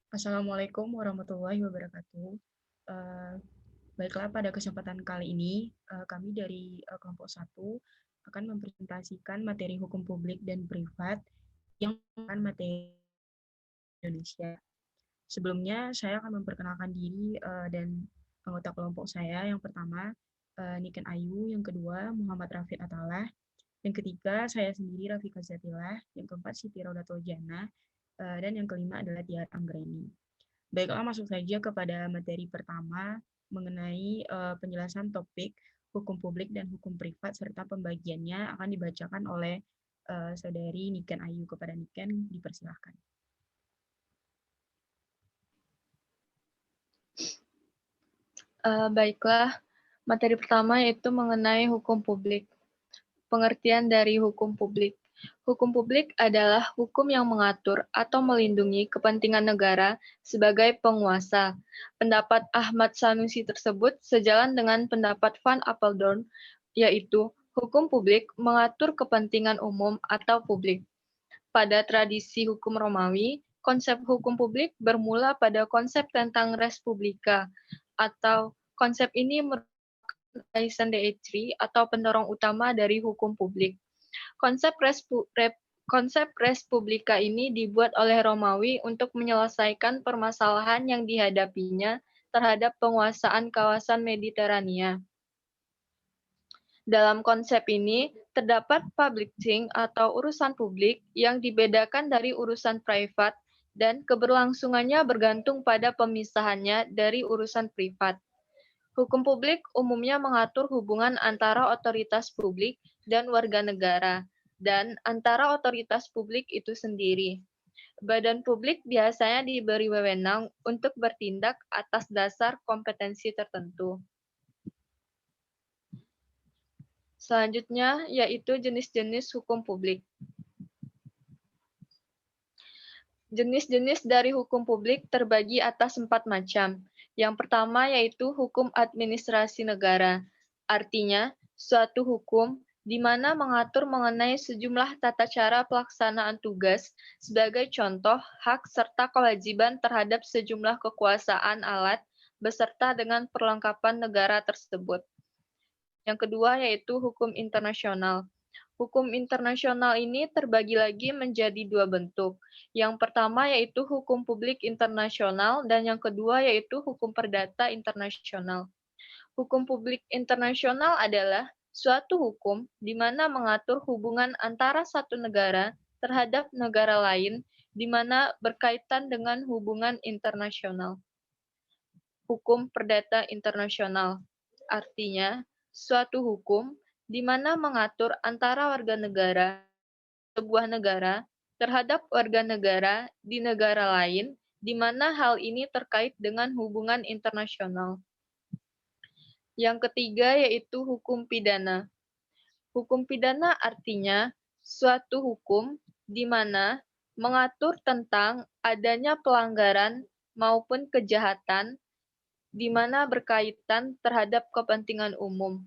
Assalamualaikum warahmatullahi wabarakatuh. Eh, Baiklah, pada kesempatan kali ini, kami dari kelompok satu akan mempresentasikan materi hukum publik dan privat yang merupakan materi Indonesia. Sebelumnya, saya akan memperkenalkan diri dan anggota kelompok saya. Yang pertama, Niken Ayu. Yang kedua, Muhammad Rafid Atalah. Yang ketiga, saya sendiri, Rafika Zatilah. Yang keempat, Siti Rodatul Jannah. Dan yang kelima adalah Tiar Anggreni. Baiklah, masuk saja kepada materi pertama mengenai penjelasan topik hukum publik dan hukum privat serta pembagiannya akan dibacakan oleh saudari Niken Ayu. Kepada Niken, dipersilahkan. Baiklah, materi pertama yaitu mengenai hukum publik. Pengertian dari hukum publik. Hukum publik adalah hukum yang mengatur atau melindungi kepentingan negara sebagai penguasa. Pendapat Ahmad Sanusi tersebut sejalan dengan pendapat Van Apeldoorn, yaitu hukum publik mengatur kepentingan umum atau publik. Pada tradisi hukum Romawi, konsep hukum publik bermula pada konsep tentang res publica, atau konsep ini Tyson Deitri atau pendorong utama dari hukum publik. Konsep res publica ini dibuat oleh Romawi untuk menyelesaikan permasalahan yang dihadapinya terhadap penguasaan kawasan Mediterania. Dalam konsep ini, terdapat public thing atau urusan publik yang dibedakan dari urusan privat dan keberlangsungannya bergantung pada pemisahannya dari urusan privat. Hukum publik umumnya mengatur hubungan antara otoritas publik dan warga negara, dan antara otoritas publik itu sendiri. Badan publik biasanya diberi wewenang untuk bertindak atas dasar kompetensi tertentu. Selanjutnya, yaitu jenis-jenis hukum publik. Jenis-jenis dari hukum publik terbagi atas 4 macam. Yang pertama yaitu hukum administrasi negara. Artinya, suatu hukum di mana mengatur mengenai sejumlah tata cara pelaksanaan tugas, sebagai contoh hak serta kewajiban terhadap sejumlah kekuasaan alat, beserta dengan perlengkapan negara tersebut. Yang kedua yaitu hukum internasional. Hukum internasional ini terbagi lagi menjadi 2 bentuk. Yang pertama yaitu hukum publik internasional dan yang kedua yaitu hukum perdata internasional. Hukum publik internasional adalah suatu hukum di mana mengatur hubungan antara satu negara terhadap negara lain di mana berkaitan dengan hubungan internasional. Hukum perdata internasional artinya suatu hukum di mana mengatur antara warga negara sebuah negara terhadap warga negara di negara lain, di mana hal ini terkait dengan hubungan internasional. Yang ketiga yaitu hukum pidana. Hukum pidana artinya suatu hukum di mana mengatur tentang adanya pelanggaran maupun kejahatan di mana berkaitan terhadap kepentingan umum.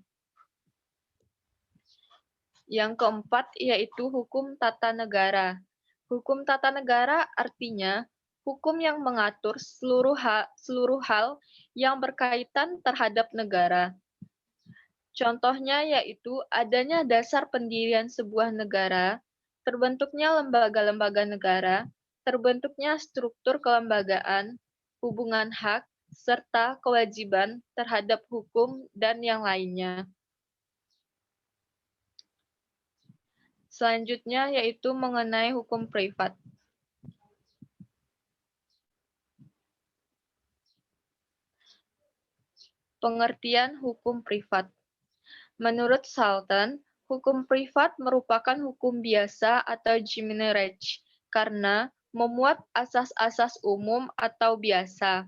Yang keempat yaitu hukum tata negara. Hukum tata negara artinya hukum yang mengatur seluruh hal yang berkaitan terhadap negara. Contohnya yaitu adanya dasar pendirian sebuah negara, terbentuknya lembaga-lembaga negara, terbentuknya struktur kelembagaan, hubungan hak, serta kewajiban terhadap hukum dan yang lainnya. Selanjutnya yaitu mengenai hukum privat. Pengertian hukum privat. Menurut Salton, hukum privat merupakan hukum biasa atau Jimenez karena memuat asas-asas umum atau biasa.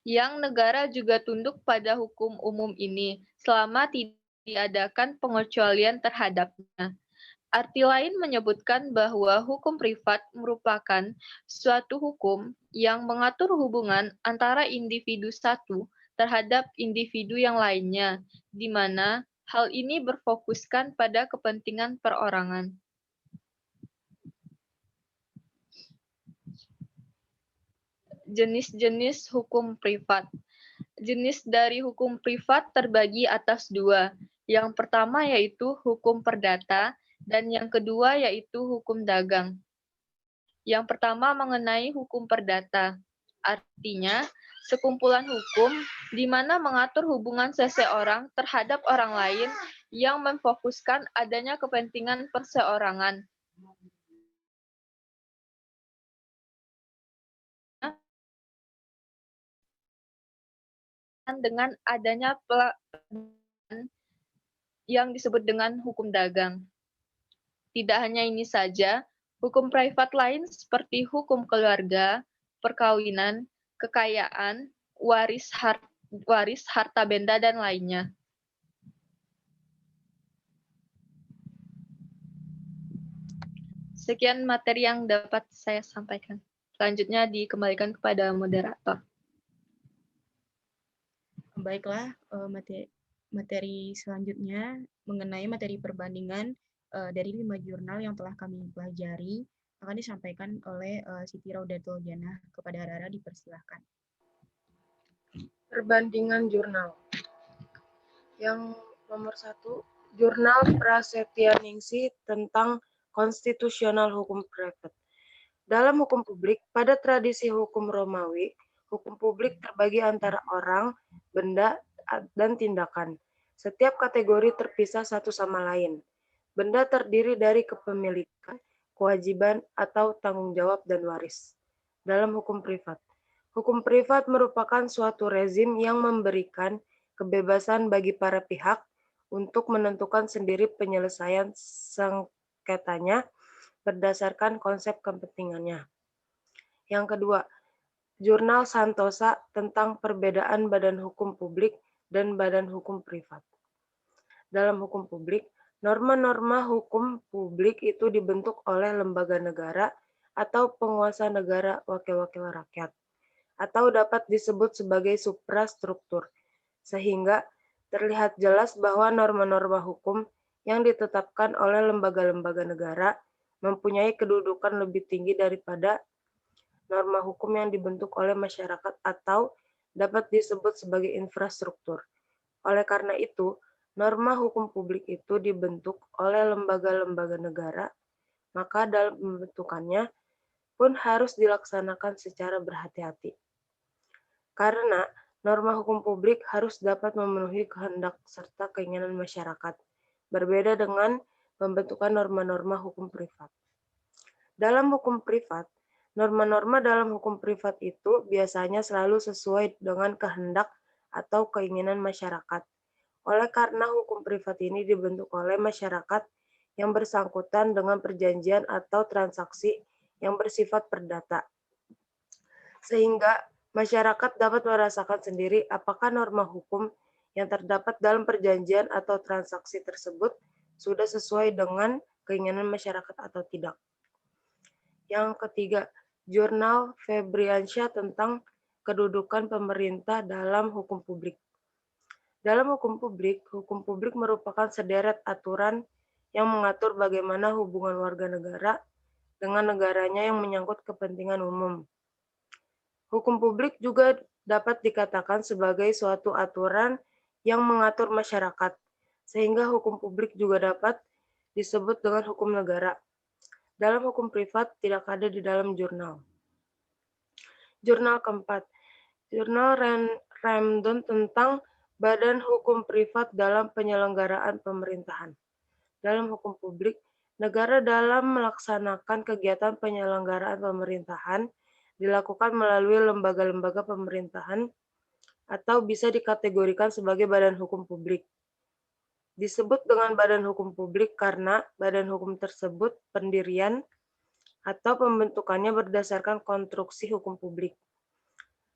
Yang negara juga tunduk pada hukum umum ini selama tidak diadakan pengecualian terhadapnya. Arti lain menyebutkan bahwa hukum privat merupakan suatu hukum yang mengatur hubungan antara individu satu terhadap individu yang lainnya, di mana hal ini berfokuskan pada kepentingan perorangan. Jenis-jenis hukum privat. Jenis dari hukum privat terbagi atas dua. Yang pertama yaitu hukum perdata, dan yang kedua yaitu hukum dagang. Yang pertama mengenai hukum perdata. Artinya, sekumpulan hukum di mana mengatur hubungan seseorang terhadap orang lain yang memfokuskan adanya kepentingan perseorangan. Dengan adanya yang disebut dengan hukum dagang. Tidak hanya ini saja, hukum privat lain seperti hukum keluarga, perkawinan, kekayaan, waris harta benda, dan lainnya. Sekian materi yang dapat saya sampaikan. Selanjutnya dikembalikan kepada moderator. Baiklah, materi selanjutnya mengenai materi perbandingan dari 5 jurnal yang telah kami pelajari akan disampaikan oleh Siti Raudatul Janah. Kepada Rara dipersilahkan. Perbandingan jurnal. Yang nomor 1, Jurnal Prasetya Ningsih tentang Konstitusional Hukum Privat. Dalam hukum publik, pada tradisi hukum Romawi, hukum publik terbagi antara orang, benda, dan tindakan. Setiap kategori terpisah satu sama lain. Benda terdiri dari kepemilikan, kewajiban, atau tanggung jawab dan waris. Dalam hukum privat, hukum privat merupakan suatu rezim yang memberikan kebebasan bagi para pihak untuk menentukan sendiri penyelesaian sengketanya berdasarkan konsep kepentingannya. Yang kedua, Jurnal Santosa tentang perbedaan badan hukum publik dan badan hukum privat. Dalam hukum publik, norma-norma hukum publik itu dibentuk oleh lembaga negara atau penguasa negara wakil-wakil rakyat, atau dapat disebut sebagai suprastruktur, sehingga terlihat jelas bahwa norma-norma hukum yang ditetapkan oleh lembaga-lembaga negara mempunyai kedudukan lebih tinggi daripada norma hukum yang dibentuk oleh masyarakat atau dapat disebut sebagai infrastruktur. Oleh karena itu, norma hukum publik itu dibentuk oleh lembaga-lembaga negara, maka dalam pembentukannya pun harus dilaksanakan secara berhati-hati. Karena norma hukum publik harus dapat memenuhi kehendak serta keinginan masyarakat, berbeda dengan pembentukan norma-norma hukum privat. Dalam hukum privat, norma-norma dalam hukum privat itu biasanya selalu sesuai dengan kehendak atau keinginan masyarakat. Oleh karena hukum privat ini dibentuk oleh masyarakat yang bersangkutan dengan perjanjian atau transaksi yang bersifat perdata. Sehingga masyarakat dapat merasakan sendiri apakah norma hukum yang terdapat dalam perjanjian atau transaksi tersebut sudah sesuai dengan keinginan masyarakat atau tidak. Yang ketiga, Jurnal Febriansyah tentang kedudukan pemerintah dalam hukum publik. Dalam hukum publik merupakan sederet aturan yang mengatur bagaimana hubungan warga negara dengan negaranya yang menyangkut kepentingan umum. Hukum publik juga dapat dikatakan sebagai suatu aturan yang mengatur masyarakat, sehingga hukum publik juga dapat disebut dengan hukum negara. Dalam hukum privat tidak ada di dalam jurnal. Jurnal keempat, Jurnal Ramdon tentang Badan Hukum Privat dalam Penyelenggaraan Pemerintahan. Dalam hukum publik, negara dalam melaksanakan kegiatan penyelenggaraan pemerintahan dilakukan melalui lembaga-lembaga pemerintahan atau bisa dikategorikan sebagai badan hukum publik. Disebut dengan badan hukum publik karena badan hukum tersebut pendirian atau pembentukannya berdasarkan konstruksi hukum publik.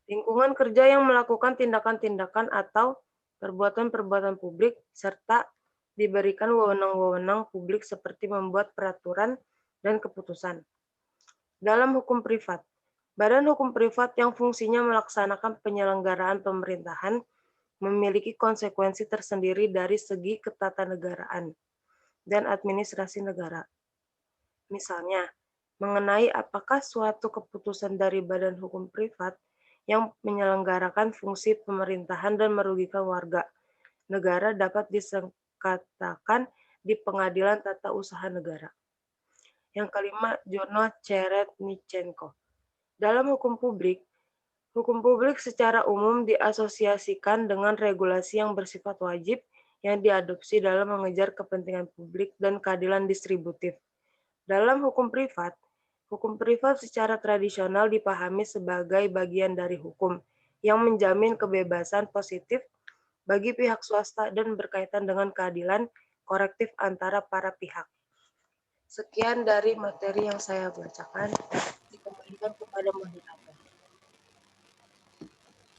Lingkungan kerja yang melakukan tindakan-tindakan atau perbuatan-perbuatan publik, serta diberikan wewenang-wewenang publik seperti membuat peraturan dan keputusan. Dalam hukum privat, badan hukum privat yang fungsinya melaksanakan penyelenggaraan pemerintahan memiliki konsekuensi tersendiri dari segi ketatanegaraan dan administrasi negara. Misalnya, mengenai apakah suatu keputusan dari badan hukum privat yang menyelenggarakan fungsi pemerintahan dan merugikan warga negara dapat disengketakan di Pengadilan Tata Usaha Negara. Yang kelima, Jurnal Cheretnichenko. Dalam hukum publik secara umum diasosiasikan dengan regulasi yang bersifat wajib yang diadopsi dalam mengejar kepentingan publik dan keadilan distributif. Dalam hukum privat secara tradisional dipahami sebagai bagian dari hukum yang menjamin kebebasan positif bagi pihak swasta dan berkaitan dengan keadilan korektif antara para pihak. Sekian dari materi yang saya bacakan, dikembalikan kepada moderator.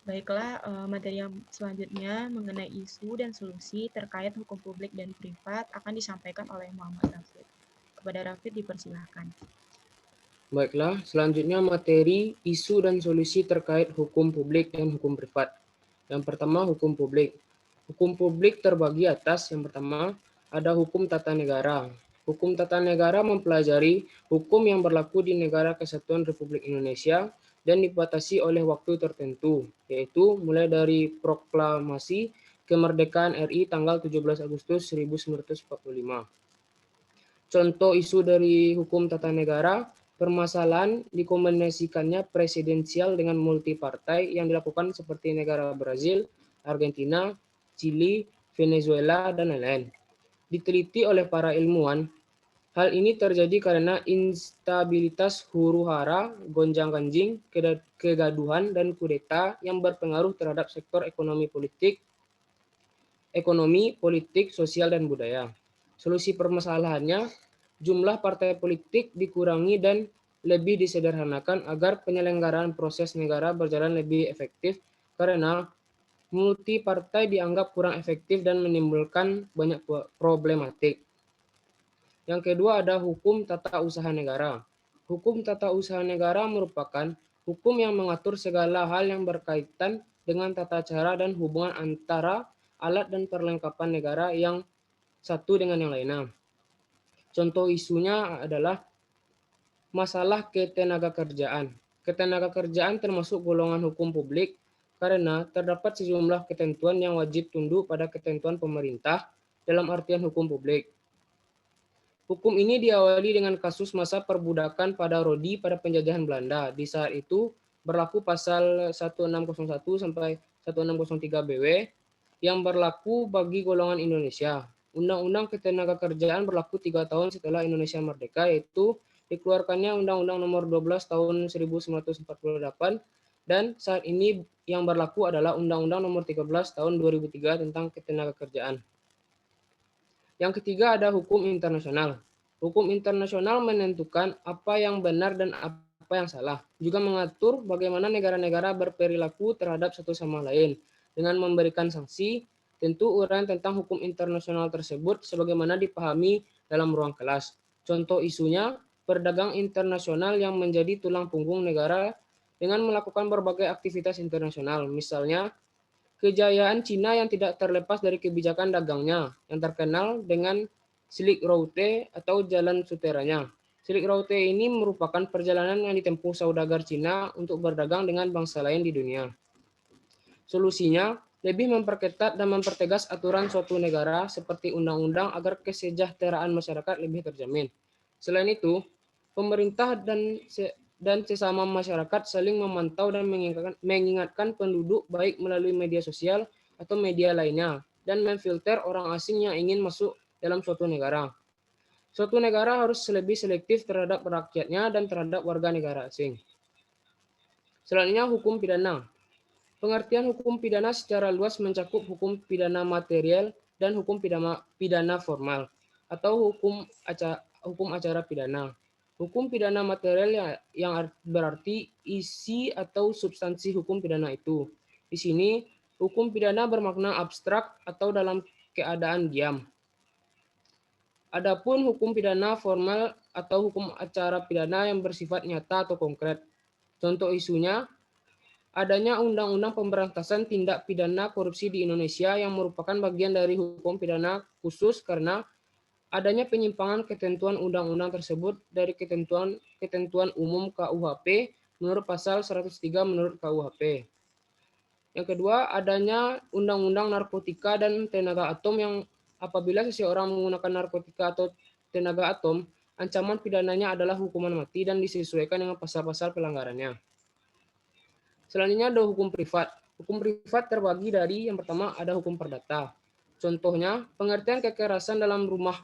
Baiklah, materi yang selanjutnya mengenai isu dan solusi terkait hukum publik dan privat akan disampaikan oleh Muhammad Rafid. Kepada Rafid dipersilahkan. Baiklah, selanjutnya materi isu dan solusi terkait hukum publik dan hukum privat. Yang pertama, hukum publik. Hukum publik terbagi atas yang pertama, ada hukum tata negara. Hukum tata negara mempelajari hukum yang berlaku di Negara Kesatuan Republik Indonesia dan dibatasi oleh waktu tertentu, yaitu mulai dari proklamasi kemerdekaan RI tanggal 17 Agustus 1945. Contoh isu dari hukum tata negara, permasalahan dikombinasikannya presidensial dengan multipartai yang dilakukan seperti negara Brazil, Argentina, Chili, Venezuela, dan lain-lain. Diteliti oleh para ilmuwan, hal ini terjadi karena instabilitas huru-hara, gonjang-ganjing, kegaduhan, dan kudeta yang berpengaruh terhadap sektor ekonomi, politik, sosial, dan budaya. Solusi permasalahannya, jumlah partai politik dikurangi dan lebih disederhanakan agar penyelenggaraan proses negara berjalan lebih efektif karena multi partai dianggap kurang efektif dan menimbulkan banyak problematik. Yang kedua ada hukum tata usaha negara. Hukum tata usaha negara merupakan hukum yang mengatur segala hal yang berkaitan dengan tata cara dan hubungan antara alat dan perlengkapan negara yang satu dengan yang lainnya. Contoh isunya adalah masalah ketenagakerjaan. Ketenagakerjaan termasuk golongan hukum publik karena terdapat sejumlah ketentuan yang wajib tunduk pada ketentuan pemerintah dalam artian hukum publik. Hukum ini diawali dengan kasus masa perbudakan pada Rodi pada penjajahan Belanda. Di saat itu berlaku pasal 1601 sampai 1603 BW yang berlaku bagi golongan Indonesia. Undang-Undang Ketenagakerjaan berlaku 3 tahun setelah Indonesia merdeka, yaitu dikeluarkannya Undang-Undang Nomor 12 Tahun 1948 dan saat ini yang berlaku adalah Undang-Undang Nomor 13 Tahun 2003 tentang Ketenagakerjaan. Yang ketiga ada hukum internasional. Hukum internasional menentukan apa yang benar dan apa yang salah. Juga mengatur bagaimana negara-negara berperilaku terhadap satu sama lain dengan memberikan sanksi. Tentu uraian tentang hukum internasional tersebut sebagaimana dipahami dalam ruang kelas. Contoh isunya, perdagang internasional yang menjadi tulang punggung negara dengan melakukan berbagai aktivitas internasional. Misalnya, kejayaan Cina yang tidak terlepas dari kebijakan dagangnya yang terkenal dengan Silk Route atau Jalan Suteranya. Silk Route ini merupakan perjalanan yang ditempuh saudagar Cina untuk berdagang dengan bangsa lain di dunia. Solusinya, lebih memperketat dan mempertegas aturan suatu negara seperti undang-undang agar kesejahteraan masyarakat lebih terjamin. Selain itu, pemerintah dan sesama masyarakat saling memantau dan mengingatkan penduduk baik melalui media sosial atau media lainnya dan memfilter orang asing yang ingin masuk dalam suatu negara. Suatu negara harus lebih selektif terhadap rakyatnya dan terhadap warga negara asing. Selanjutnya hukum pidana. Pengertian hukum pidana secara luas mencakup hukum pidana material dan hukum pidana formal atau hukum acara pidana. Hukum pidana material yang berarti isi atau substansi hukum pidana itu. Di sini, hukum pidana bermakna abstrak atau dalam keadaan diam. Adapun hukum pidana formal atau hukum acara pidana yang bersifat nyata atau konkret. Contoh isunya, adanya Undang-Undang Pemberantasan Tindak Pidana Korupsi di Indonesia yang merupakan bagian dari hukum pidana khusus karena adanya penyimpangan ketentuan undang-undang tersebut dari ketentuan umum KUHP menurut pasal 103 menurut KUHP. Yang kedua, adanya undang-undang narkotika dan tenaga atom yang apabila seseorang menggunakan narkotika atau tenaga atom, ancaman pidananya adalah hukuman mati dan disesuaikan dengan pasal-pasal pelanggarannya. Selanjutnya ada hukum privat. Hukum privat terbagi dari yang pertama ada hukum perdata. Contohnya, pengertian kekerasan dalam rumah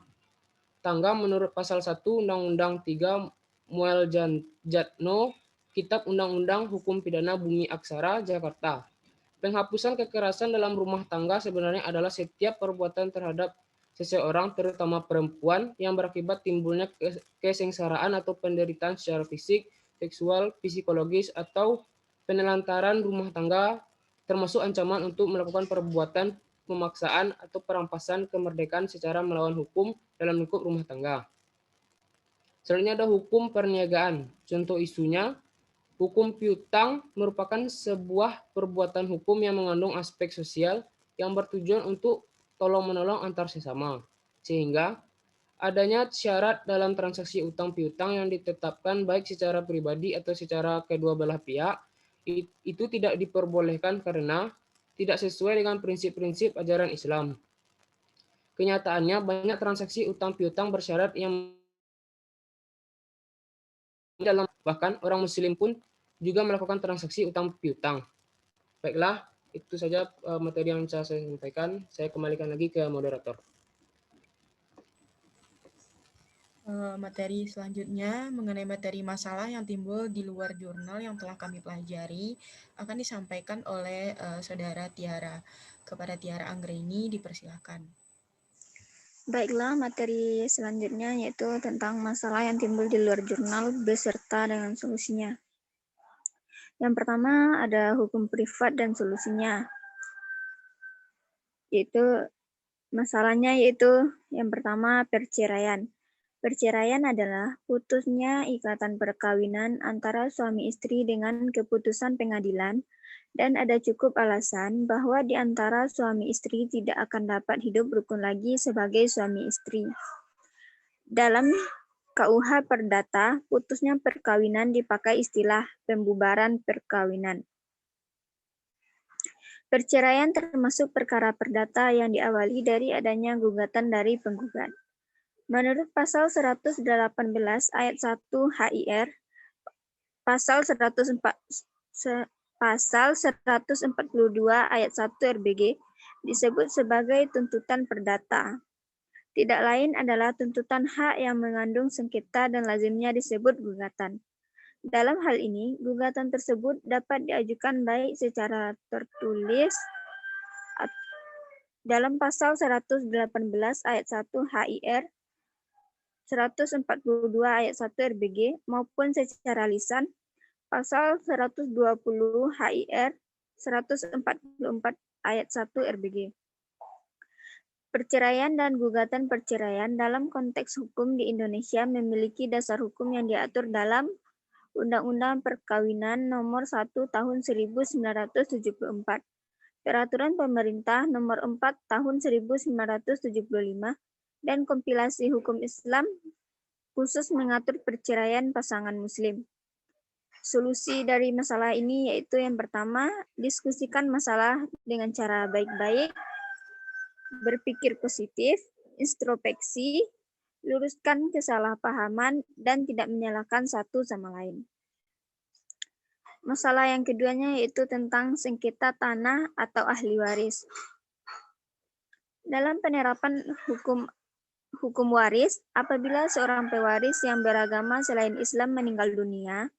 tangga menurut pasal 1 Undang-Undang 3 Muel Jatno, Kitab Undang-Undang Hukum Pidana Bumi Aksara, Jakarta. Penghapusan kekerasan dalam rumah tangga sebenarnya adalah setiap perbuatan terhadap seseorang, terutama perempuan, yang berakibat timbulnya kesengsaraan atau penderitaan secara fisik, seksual, psikologis, atau penelantaran rumah tangga, termasuk ancaman untuk melakukan perbuatan pemaksaan atau perampasan kemerdekaan secara melawan hukum dalam lingkup rumah tangga. Selanjutnya ada hukum perniagaan. Contoh isunya, hukum piutang merupakan sebuah perbuatan hukum yang mengandung aspek sosial yang bertujuan untuk tolong-menolong antar sesama. Sehingga adanya syarat dalam transaksi utang piutang yang ditetapkan baik secara pribadi atau secara kedua belah pihak, itu tidak diperbolehkan karena tidak sesuai dengan prinsip-prinsip ajaran Islam. Kenyataannya banyak transaksi utang piutang bersyarat yang dalam bahkan orang muslim pun juga melakukan transaksi utang piutang. Baiklah, itu saja materi yang bisa saya sampaikan. Saya kembalikan lagi ke moderator. Materi selanjutnya mengenai materi masalah yang timbul di luar jurnal yang telah kami pelajari akan disampaikan oleh Saudara Tiara. Kepada Tiara Anggreni dipersilakan. Baiklah, materi selanjutnya yaitu tentang masalah yang timbul di luar jurnal beserta dengan solusinya. Yang pertama ada hukum privat dan solusinya. Masalahnya yaitu yang pertama perceraian. Perceraian adalah putusnya ikatan perkawinan antara suami istri dengan keputusan pengadilan dan ada cukup alasan bahwa di antara suami istri tidak akan dapat hidup rukun lagi sebagai suami istri. Dalam KUH Perdata, putusnya perkawinan dipakai istilah pembubaran perkawinan. Perceraian termasuk perkara perdata yang diawali dari adanya gugatan dari penggugat. Menurut pasal 118 ayat 1 HIR, pasal 142 ayat 1 RBG disebut sebagai tuntutan perdata. Tidak lain adalah tuntutan hak yang mengandung sengketa dan lazimnya disebut gugatan. Dalam hal ini, gugatan tersebut dapat diajukan baik secara tertulis dalam pasal 118 ayat 1 HIR 142 ayat 1 RBG maupun secara lisan pasal 120 HIR 144 ayat 1 RBG. Perceraian dan gugatan perceraian dalam konteks hukum di Indonesia memiliki dasar hukum yang diatur dalam Undang-Undang Perkawinan Nomor 1 Tahun 1974, Peraturan Pemerintah Nomor 4 Tahun 1975, dan kompilasi hukum Islam khusus mengatur perceraian pasangan muslim. Solusi dari masalah ini yaitu yang pertama, diskusikan masalah dengan cara baik-baik, berpikir positif, introspeksi, luruskan kesalahpahaman, dan tidak menyalahkan satu sama lain. Masalah yang keduanya yaitu tentang sengketa tanah atau ahli waris. Dalam penerapan hukum waris, apabila seorang pewaris yang beragama selain Islam meninggal dunia,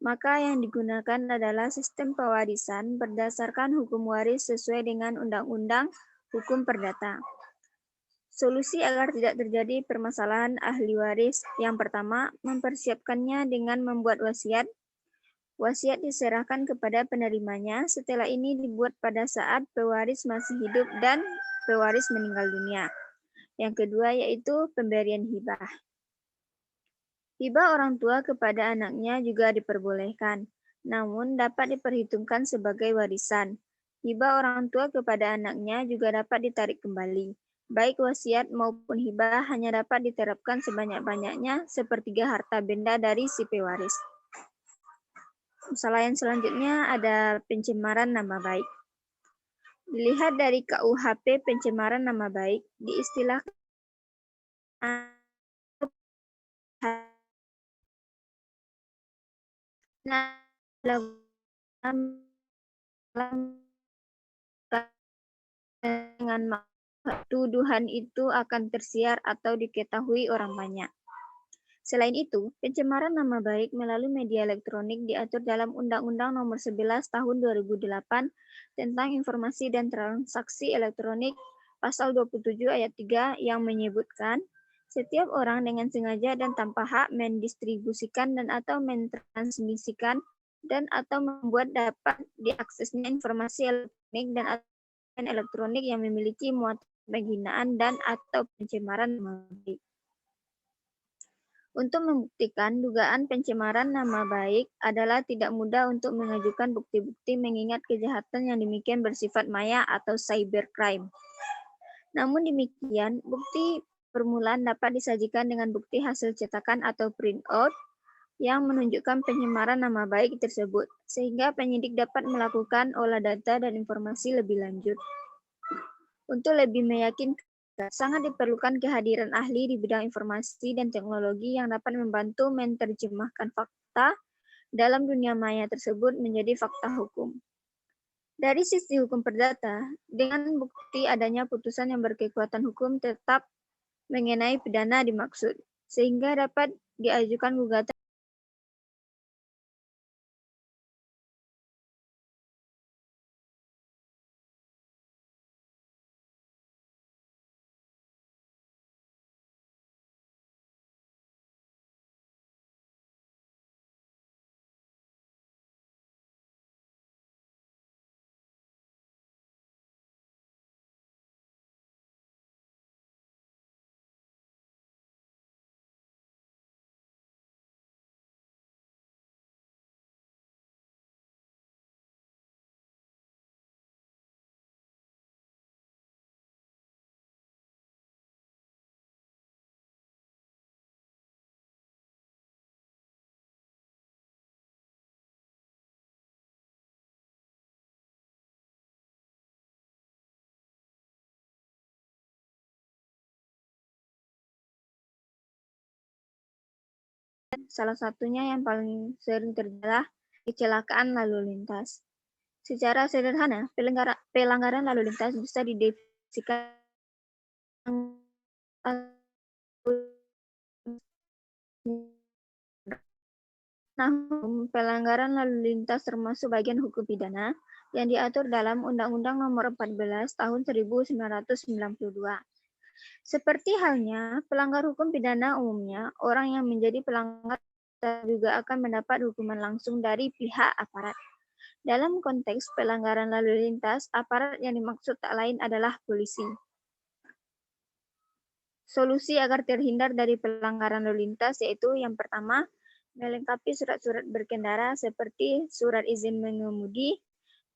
maka yang digunakan adalah sistem pewarisan berdasarkan hukum waris sesuai dengan Undang-Undang Hukum Perdata. Solusi agar tidak terjadi permasalahan ahli waris, yang pertama, mempersiapkannya dengan membuat wasiat. Wasiat diserahkan kepada penerimanya, setelah ini dibuat pada saat pewaris masih hidup dan pewaris meninggal dunia. Yang kedua yaitu pemberian hibah. Hibah orang tua kepada anaknya juga diperbolehkan, namun dapat diperhitungkan sebagai warisan. Hibah orang tua kepada anaknya juga dapat ditarik kembali. baik wasiat maupun hibah hanya dapat diterapkan sebanyak-banyaknya sepertiga harta benda dari si pewaris. Masalah yang selanjutnya ada pencemaran nama baik. Dilihat dari KUHP, pencemaran nama baik diistilahkan dengan tuduhan itu akan tersiar atau diketahui orang banyak. Selain itu, pencemaran nama baik melalui media elektronik diatur dalam Undang-Undang Nomor 11 Tahun 2008 tentang Informasi dan Transaksi Elektronik Pasal 27 Ayat 3 yang menyebutkan setiap orang dengan sengaja dan tanpa hak mendistribusikan dan atau mentransmisikan dan atau membuat dapat diaksesnya informasi elektronik dan elektronik yang memiliki muatan penghinaan dan atau pencemaran nama baik. Untuk membuktikan dugaan pencemaran nama baik adalah tidak mudah untuk mengajukan bukti-bukti mengingat kejahatan yang demikian bersifat maya atau cybercrime. Namun demikian, bukti permulaan dapat disajikan dengan bukti hasil cetakan atau printout yang menunjukkan pencemaran nama baik tersebut, sehingga penyidik dapat melakukan olah data dan informasi lebih lanjut. Untuk lebih meyakinkan, sangat diperlukan kehadiran ahli di bidang informasi dan teknologi yang dapat membantu menerjemahkan fakta dalam dunia maya tersebut menjadi fakta hukum. Dari sisi hukum perdata, dengan bukti adanya putusan yang berkekuatan hukum tetap mengenai pidana dimaksud, sehingga dapat diajukan gugatan salah satunya yang paling sering terjadi kecelakaan lalu lintas. Secara sederhana, pelanggaran lalu lintas bisa didefinisikan namun pelanggaran lalu lintas termasuk bagian hukum pidana yang diatur dalam Undang-Undang Nomor 14 Tahun 1992. Seperti halnya pelanggar hukum pidana umumnya, orang yang menjadi pelanggar juga akan mendapat hukuman langsung dari pihak aparat. Dalam konteks pelanggaran lalu lintas, aparat yang dimaksud tak lain adalah polisi. Solusi agar terhindar dari pelanggaran lalu lintas yaitu yang pertama, melengkapi surat-surat berkendara seperti surat izin mengemudi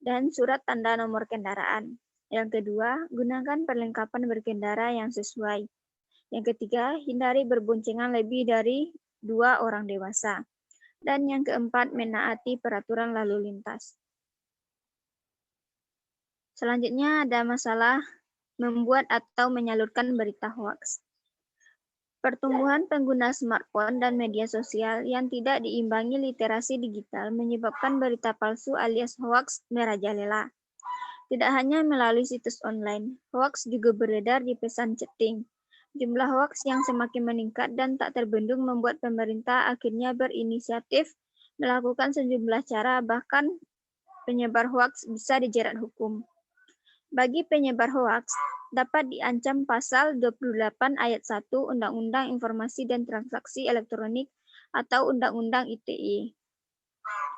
dan surat tanda nomor kendaraan. Yang kedua, gunakan perlengkapan berkendara yang sesuai. Yang ketiga, hindari berboncengan lebih dari 2 orang dewasa. Dan yang keempat, menaati peraturan lalu lintas. Selanjutnya ada masalah membuat atau menyalurkan berita hoaks. Pertumbuhan pengguna smartphone dan media sosial yang tidak diimbangi literasi digital menyebabkan berita palsu alias hoaks merajalela. Tidak hanya melalui situs online, hoaks juga beredar di pesan chatting. Jumlah hoaks yang semakin meningkat dan tak terbendung membuat pemerintah akhirnya berinisiatif melakukan sejumlah cara, bahkan penyebar hoaks bisa dijerat hukum. Bagi penyebar hoaks, dapat diancam pasal 28 ayat 1 Undang-Undang Informasi dan Transaksi Elektronik atau Undang-Undang ITE,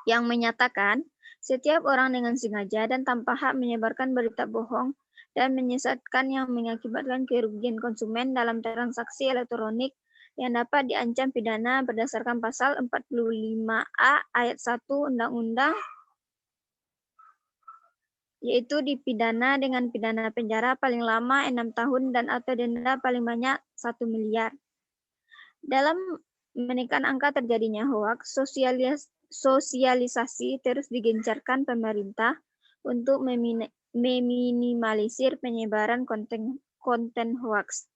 yang menyatakan setiap orang dengan sengaja dan tanpa hak menyebarkan berita bohong dan menyesatkan yang mengakibatkan kerugian konsumen dalam transaksi elektronik yang dapat diancam pidana berdasarkan pasal 45A ayat 1 Undang-Undang yaitu dipidana dengan pidana penjara paling lama 6 tahun dan atau denda paling banyak 1 miliar. Dalam menekan angka terjadinya hoaks, sosialisasi terus digencarkan pemerintah untuk meminimalisir penyebaran konten hoaks.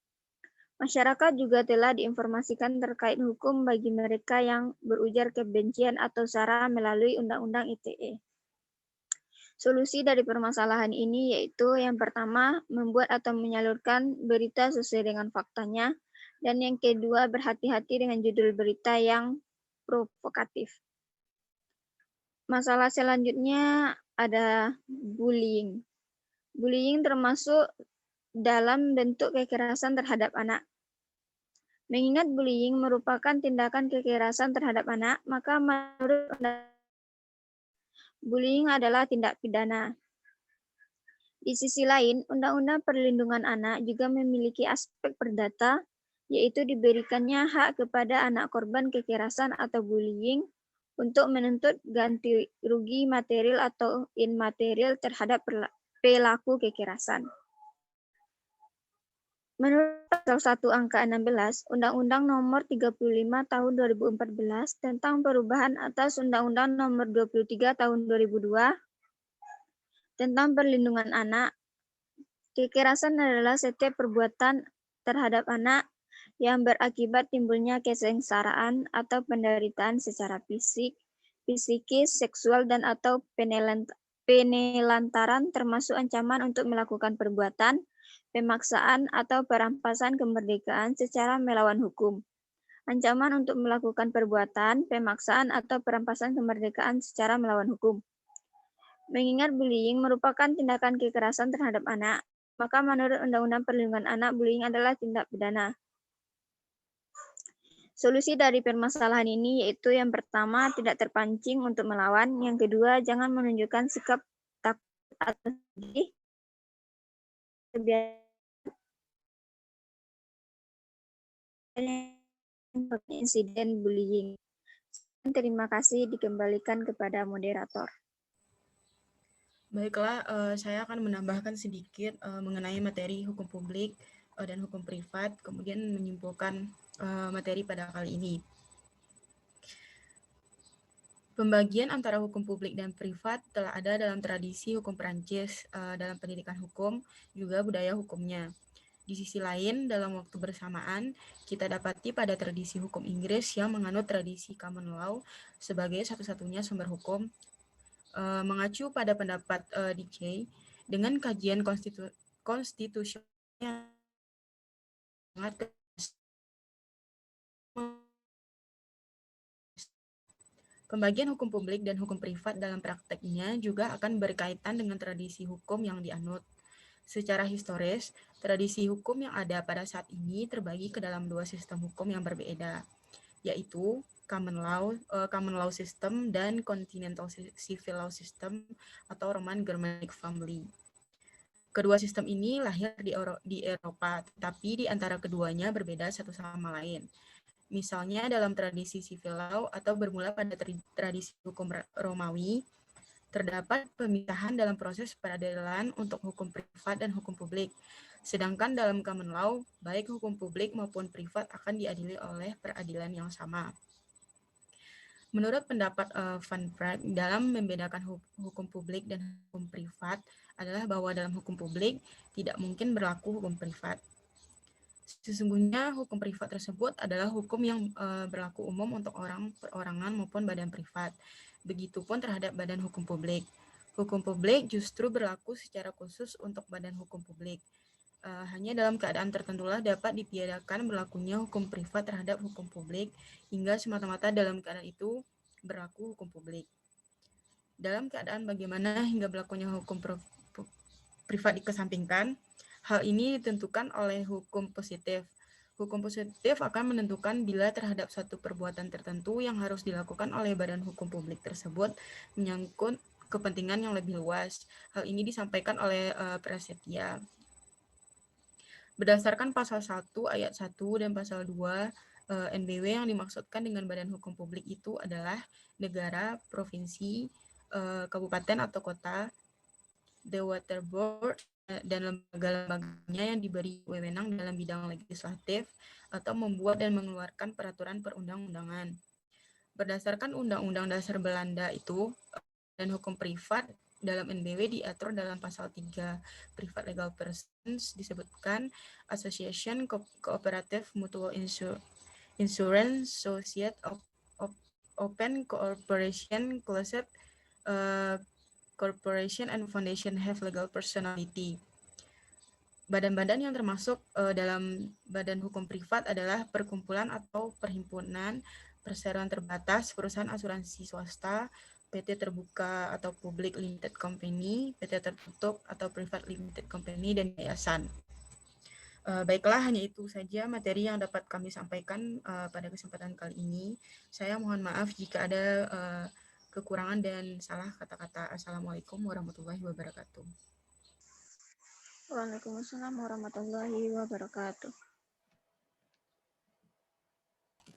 Masyarakat juga telah diinformasikan terkait hukum bagi mereka yang berujar kebencian atau sara melalui Undang-Undang ITE. Solusi dari permasalahan ini yaitu yang pertama, membuat atau menyalurkan berita sesuai dengan faktanya, dan yang kedua, berhati-hati dengan judul berita yang provokatif. Masalah selanjutnya ada bullying. Bullying termasuk dalam bentuk kekerasan terhadap anak. Mengingat bullying merupakan tindakan kekerasan terhadap anak, maka menurut bullying adalah tindak pidana. Di sisi lain, Undang-Undang Perlindungan Anak juga memiliki aspek perdata, yaitu diberikannya hak kepada anak korban kekerasan atau bullying untuk menuntut ganti rugi material atau imaterial terhadap pelaku kekerasan. Menurut pasal 1 angka 16, Undang-Undang Nomor 35 Tahun 2014 tentang perubahan atas Undang-Undang Nomor 23 Tahun 2002 tentang perlindungan anak, kekerasan adalah setiap perbuatan terhadap anak yang berakibat timbulnya kesengsaraan atau penderitaan secara fisik, psikis, seksual, dan atau penelantaran termasuk ancaman untuk melakukan perbuatan, pemaksaan atau perampasan kemerdekaan secara melawan hukum. Ancaman untuk melakukan perbuatan, pemaksaan atau perampasan kemerdekaan secara melawan hukum. Mengingat bullying merupakan tindakan kekerasan terhadap anak, maka menurut Undang-Undang Perlindungan Anak, bullying adalah tindak pidana. Solusi dari permasalahan ini yaitu yang pertama, tidak terpancing untuk melawan. Yang kedua, jangan menunjukkan sikap takut atau sedih. Insiden bullying. Terima kasih, dikembalikan kepada moderator. Baiklah, saya akan menambahkan sedikit mengenai materi hukum publik dan hukum privat, kemudian menyimpulkan materi pada kali ini. Pembagian antara hukum publik dan privat telah ada dalam tradisi hukum Perancis dalam pendidikan hukum, juga budaya hukumnya. Di sisi lain, dalam waktu bersamaan, kita dapati pada tradisi hukum Inggris yang menganut tradisi common law sebagai satu-satunya sumber hukum, mengacu pada pendapat D.K. dengan kajian konstitusional yang sangat pembagian hukum publik dan hukum privat dalam prakteknya juga akan berkaitan dengan tradisi hukum yang dianut. Secara historis, tradisi hukum yang ada pada saat ini terbagi ke dalam dua sistem hukum yang berbeda, yaitu common law system dan continental civil law system atau Roman Germanic family. Kedua sistem ini lahir di Eropa, tetapi di antara keduanya berbeda satu sama lain. Misalnya dalam tradisi civil law atau bermula pada tradisi hukum Romawi, terdapat pemisahan dalam proses peradilan untuk hukum privat dan hukum publik. Sedangkan dalam common law, baik hukum publik maupun privat akan diadili oleh peradilan yang sama. Menurut pendapat Van Praag, dalam membedakan hukum publik dan hukum privat adalah bahwa dalam hukum publik tidak mungkin berlaku hukum privat. Sesungguhnya hukum privat tersebut adalah hukum yang berlaku umum untuk orang, perorangan maupun badan privat. Begitupun terhadap badan hukum publik. Hukum publik justru berlaku secara khusus untuk badan hukum publik. Hanya dalam keadaan tertentulah dapat ditiadakan berlakunya hukum privat terhadap hukum publik, hingga semata-mata dalam keadaan itu berlaku hukum publik. Dalam keadaan bagaimana hingga berlakunya hukum privat dikesampingkan, hal ini ditentukan oleh hukum positif. Hukum positif akan menentukan bila terhadap suatu perbuatan tertentu yang harus dilakukan oleh badan hukum publik tersebut menyangkut kepentingan yang lebih luas. Hal ini disampaikan oleh Prasetya. Berdasarkan pasal 1 ayat 1 dan pasal 2 NBW yang dimaksudkan dengan badan hukum publik itu adalah negara, provinsi, kabupaten atau kota, the Water Board, dan lembaga-lembaganya yang diberi wewenang dalam bidang legislatif atau membuat dan mengeluarkan peraturan perundang-undangan. Berdasarkan Undang-Undang Dasar Belanda itu, dan hukum privat dalam NBW diatur dalam pasal 3. Private legal persons disebutkan Association Cooperative Mutual Insurance Society Open Corporation Closed Corporation and Foundation have legal personality. Badan-badan yang termasuk dalam badan hukum privat adalah perkumpulan atau perhimpunan, perseroan terbatas, perusahaan asuransi swasta, PT terbuka atau public limited company, PT tertutup atau private limited company, dan yayasan. Baiklah, hanya itu saja materi yang dapat kami sampaikan pada kesempatan kali ini. Saya mohon maaf jika ada kekurangan dan salah kata-kata. Assalamualaikum warahmatullahi wabarakatuh. Waalaikumsalam warahmatullahi wabarakatuh.